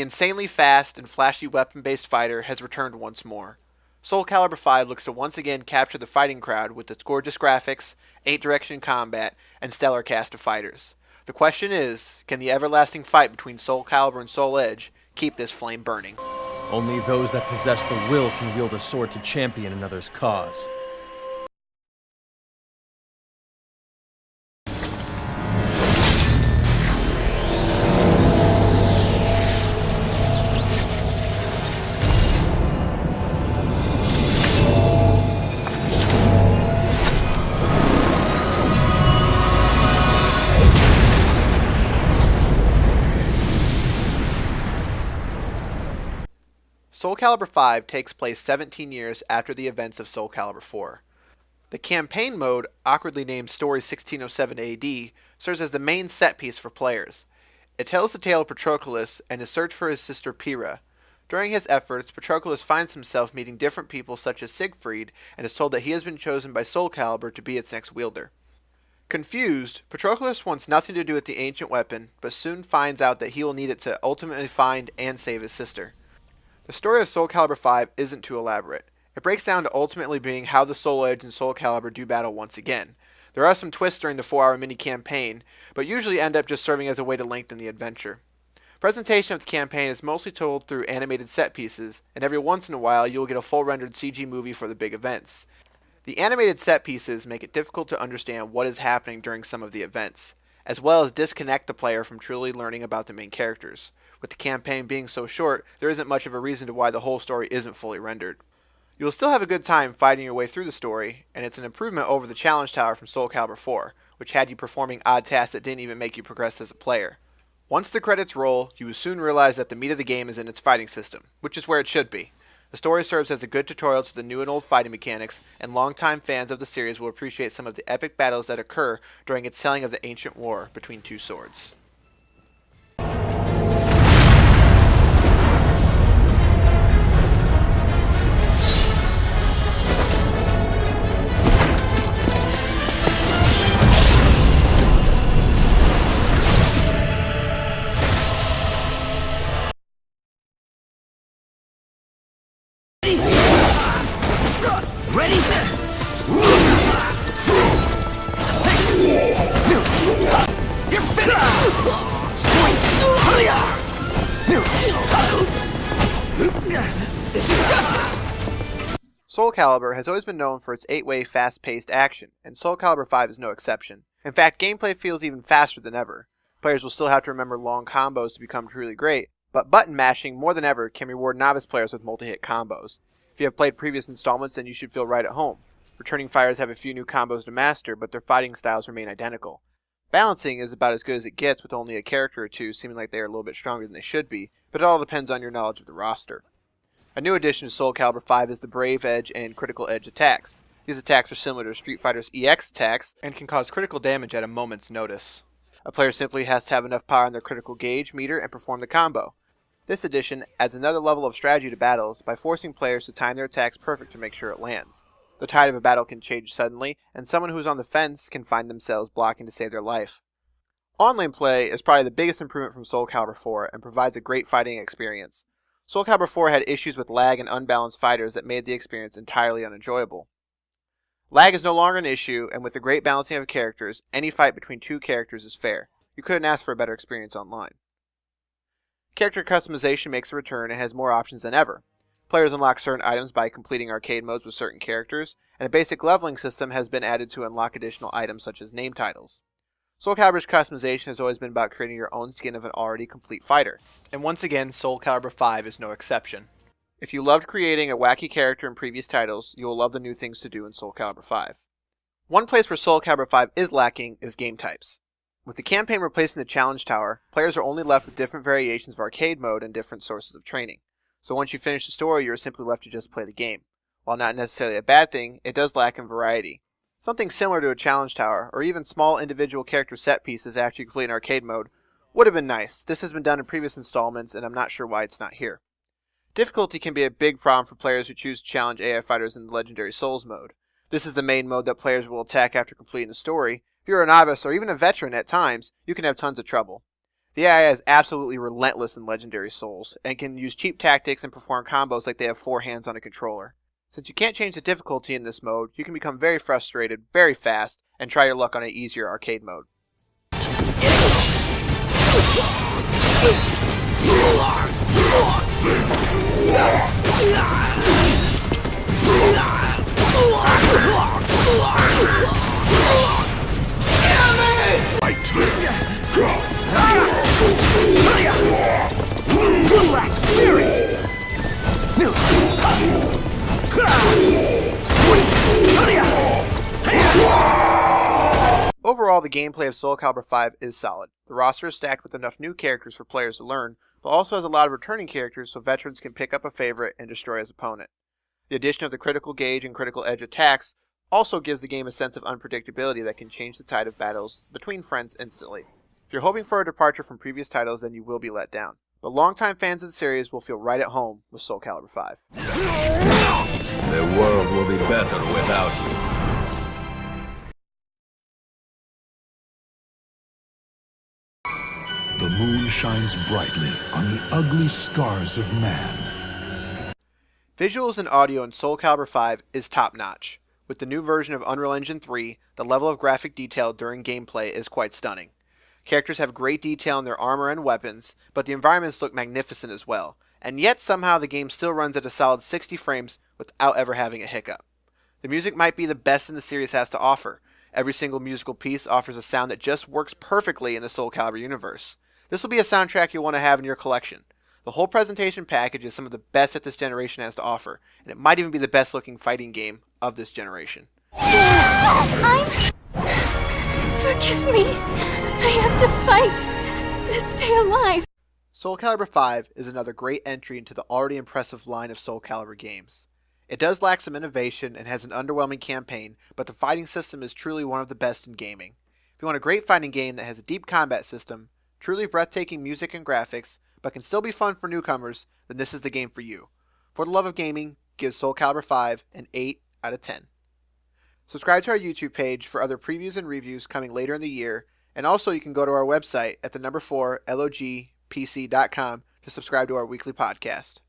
insanely fast and flashy weapon-based fighter has returned once more. Soul Calibur 5 looks to once again capture the fighting crowd with its gorgeous graphics, 8-direction combat, and stellar cast of fighters. The question is, can the everlasting fight between Soul Calibur and Soul Edge keep this flame burning? Only those that possess the will can wield a sword to champion another's cause. Soul Calibur 5 takes place 17 years after the events of Soul Calibur 4. The campaign mode, awkwardly named Story 1607 AD, serves as the main set piece for players. It tells the tale of Patroclus and his search for his sister Pyrrha. During his efforts, Patroclus finds himself meeting different people such as Siegfried and is told that he has been chosen by Soul Calibur to be its next wielder. Confused, Patroclus wants nothing to do with the ancient weapon, but soon finds out that he will need it to ultimately find and save his sister. The story of Soul Calibur 5 isn't too elaborate. It breaks down to ultimately being how the Soul Edge and Soul Calibur do battle once again. There are some twists during the 4-hour mini-campaign, but usually end up just serving as a way to lengthen the adventure. Presentation of the campaign is mostly told through animated set pieces, and every once in a while you'll get a full rendered CG movie for the big events. The animated set pieces make it difficult to understand what is happening during some of the events, as well as disconnect the player from truly learning about the main characters. With the campaign being so short, there isn't much of a reason to why the whole story isn't fully rendered. You'll still have a good time fighting your way through the story, and it's an improvement over the Challenge Tower from Soul Calibur 4, which had you performing odd tasks that didn't even make you progress as a player. Once the credits roll, you will soon realize that the meat of the game is in its fighting system, which is where it should be. The story serves as a good tutorial to the new and old fighting mechanics, and longtime fans of the series will appreciate some of the epic battles that occur during its telling of the ancient war between two swords. Ready? You're finished! This is justice! Soul Calibur has always been known for its 8-way fast-paced action, and Soul Calibur 5 is no exception. In fact, gameplay feels even faster than ever. Players will still have to remember long combos to become truly great, but button mashing more than ever can reward novice players with multi-hit combos. If you have played previous installments, then you should feel right at home. Returning fighters have a few new combos to master, but their fighting styles remain identical. Balancing is about as good as it gets, with only a character or two seeming like they are a little bit stronger than they should be, but it all depends on your knowledge of the roster. A new addition to Soul Calibur 5 is the Brave Edge and Critical Edge attacks. These attacks are similar to Street Fighter's EX attacks and can cause critical damage at a moment's notice. A player simply has to have enough power on their critical gauge meter and perform the combo. This addition adds another level of strategy to battles by forcing players to time their attacks perfect to make sure it lands. The tide of a battle can change suddenly, and someone who is on the fence can find themselves blocking to save their life. Online play is probably the biggest improvement from Soul Calibur 4 and provides a great fighting experience. Soul Calibur 4 had issues with lag and unbalanced fighters that made the experience entirely unenjoyable. Lag is no longer an issue, and with the great balancing of characters, any fight between two characters is fair. You couldn't ask for a better experience online. Character customization makes a return and has more options than ever. Players unlock certain items by completing arcade modes with certain characters, and a basic leveling system has been added to unlock additional items such as name titles. Soul Calibur's customization has always been about creating your own skin of an already complete fighter, and once again Soul Calibur 5 is no exception. If you loved creating a wacky character in previous titles, you will love the new things to do in Soul Calibur 5. One place where Soul Calibur 5 is lacking is game types. With the campaign replacing the Challenge Tower, players are only left with different variations of arcade mode and different sources of training. So once you finish the story, you are simply left to just play the game. While not necessarily a bad thing, it does lack in variety. Something similar to a Challenge Tower, or even small individual character set pieces after you complete an arcade mode, would have been nice. This has been done in previous installments, and I'm not sure why it's not here. Difficulty can be a big problem for players who choose to challenge AI fighters in the Legendary Souls mode. This is the main mode that players will attack after completing the story. If you're a novice or even a veteran at times, you can have tons of trouble. The AI is absolutely relentless in Legendary Souls, and can use cheap tactics and perform combos like they have 4 hands on a controller. Since you can't change the difficulty in this mode, you can become very frustrated, very fast, and try your luck on an easier arcade mode. Overall, the gameplay of Soul Calibur 5 is solid. The roster is stacked with enough new characters for players to learn, but also has a lot of returning characters so veterans can pick up a favorite and destroy his opponent. The addition of the critical gauge and critical edge attacks also gives the game a sense of unpredictability that can change the tide of battles between friends instantly. If you're hoping for a departure from previous titles, then you will be let down. But longtime fans of the series will feel right at home with Soul Calibur 5. The world will be better without you. The moon shines brightly on the ugly scars of man. Visuals and audio in Soul Calibur 5 is top-notch. With the new version of Unreal Engine 3, the level of graphic detail during gameplay is quite stunning. Characters have great detail in their armor and weapons, but the environments look magnificent as well, and yet somehow the game still runs at a solid 60 frames without ever having a hiccup. The music might be the best in the series has to offer. Every single musical piece offers a sound that just works perfectly in the Soul Calibur universe. This will be a soundtrack you'll want to have in your collection. The whole presentation package is some of the best that this generation has to offer, and it might even be the best looking fighting game of this generation. Forgive me. I have to fight to stay alive. Soul Calibur 5 is another great entry into the already impressive line of Soul Calibur games. It does lack some innovation and has an underwhelming campaign, but the fighting system is truly one of the best in gaming. If you want a great fighting game that has a deep combat system, truly breathtaking music and graphics, but can still be fun for newcomers, then this is the game for you. For the love of gaming, give Soul Calibur 5 an 8 out of 10. Subscribe to our YouTube page for other previews and reviews coming later in the year, and also you can go to our website at the number 4logpc.com to subscribe to our weekly podcast.